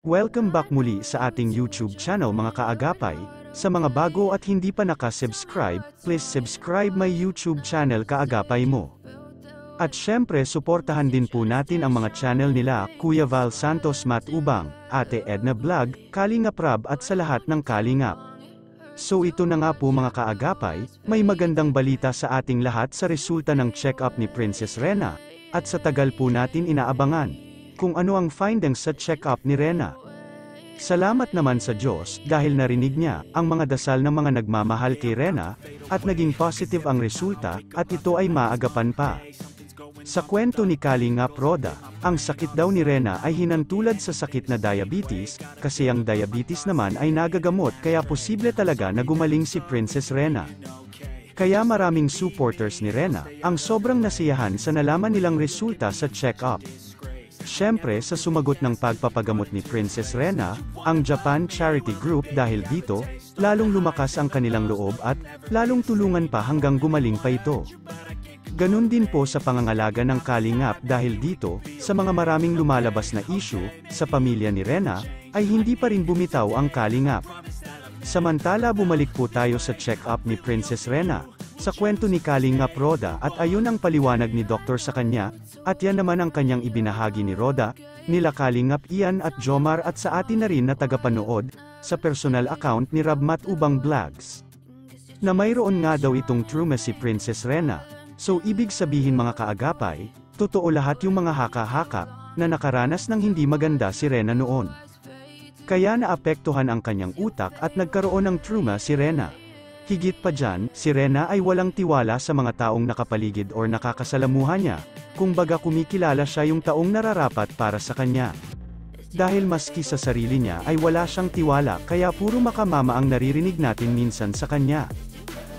Welcome back muli sa ating YouTube channel mga kaagapay. Sa mga bago at hindi pa nakasubscribe, please subscribe my YouTube channel Kaagapay Mo. At syempre suportahan din po natin ang mga channel nila, Kuya Val Santos Matubang, Ate Edna Vlog, Kalingap Rab at sa lahat ng Kalingap. So ito na nga po mga kaagapay, may magandang balita sa ating lahat sa resulta ng check-up ni Princess Rena, at sa tagal po natin inaabangan kung ano ang findings sa check-up ni Rena. Salamat naman sa Diyos dahil narinig niya ang mga dasal ng mga nagmamahal kay Rena, at naging positive ang resulta, at ito ay maagapan pa. Sa kwento ni Kalingap Roda, ang sakit daw ni Rena ay hinantulad sa sakit na diabetes, kasi ang diabetes naman ay nagagamot kaya posible talaga na gumaling si Princess Rena. Kaya maraming supporters ni Rena ang sobrang nasiyahan sa nalaman nilang resulta sa check-up. Siyempre sa sumagot ng pagpapagamot ni Princess Rena, ang Japan Charity Group dahil dito, lalong lumakas ang kanilang loob at lalong tulungan pa hanggang gumaling pa ito. Ganun din po sa pangangalaga ng Kalingap dahil dito, sa mga maraming lumalabas na issue, sa pamilya ni Rena, ay hindi pa rin bumitaw ang Kalingap. Samantala bumalik po tayo sa check-up ni Princess Rena, sa kwento ni Kalingap Roda at ayon ang paliwanag ni Doktor sa kanya, at yan naman ang kanyang ibinahagi ni Roda, nila Kalingap Ian at Jomar at sa atin na rin na tagapanood, sa personal account ni Rab Matubang Vlogs. Na mayroon nga daw itong trauma si Princess Rena, so ibig sabihin mga kaagapay, totoo lahat yung mga haka-haka, na nakaranas ng hindi maganda si Rena noon. Kaya naapektuhan ang kanyang utak at nagkaroon ng trauma si Rena. Higit pa dyan, si Rena ay walang tiwala sa mga taong nakapaligid or nakakasalamuha niya, kumbaga kumikilala siya yung taong nararapat para sa kanya. Dahil maski sa sarili niya ay wala siyang tiwala kaya puro makamama ang naririnig natin minsan sa kanya.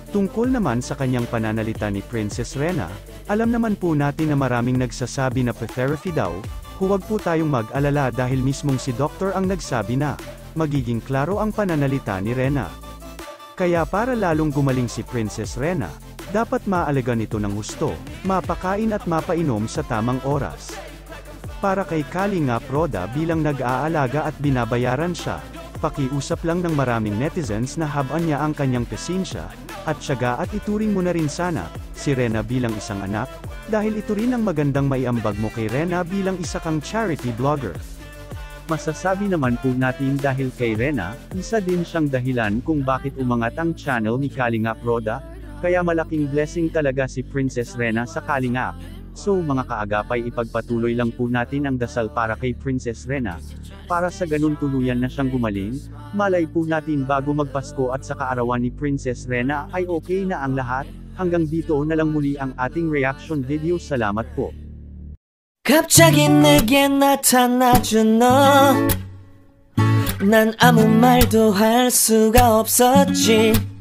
Tungkol naman sa kanyang pananalita ni Princess Rena, alam naman po natin na maraming nagsasabi na pa-therapy daw, huwag po tayong mag-alala dahil mismong si Doktor ang nagsabi na, magiging klaro ang pananalita ni Rena. Kaya para lalong gumaling si Princess Rena, dapat maalagan ito ng husto, mapakain at mapainom sa tamang oras. Para kay Kalingap Roda bilang nag-aalaga at binabayaran siya, pakiusap lang ng maraming netizens na habaan niya ang kanyang pasensya, at tiyaga at ituring mo na rin sana, si Rena bilang isang anak, dahil ito rin ang magandang maiambag mo kay Rena bilang isa kang charity vlogger. Masasabi naman po natin dahil kay Rena, isa din siyang dahilan kung bakit umangat ang channel ni Kalingap Roda, kaya malaking blessing talaga si Princess Rena sa Kalingap. So mga kaagapay ipagpatuloy lang po natin ang dasal para kay Princess Rena, para sa ganun tuluyan na siyang gumaling, malay po natin bago magpasko at sa kaarawan ni Princess Rena ay okay na ang lahat. Hanggang dito na lang muli ang ating reaction video. Salamat po. 갑자기 내게 나타나준 너, 난 아무 말도 할 수가 없었지.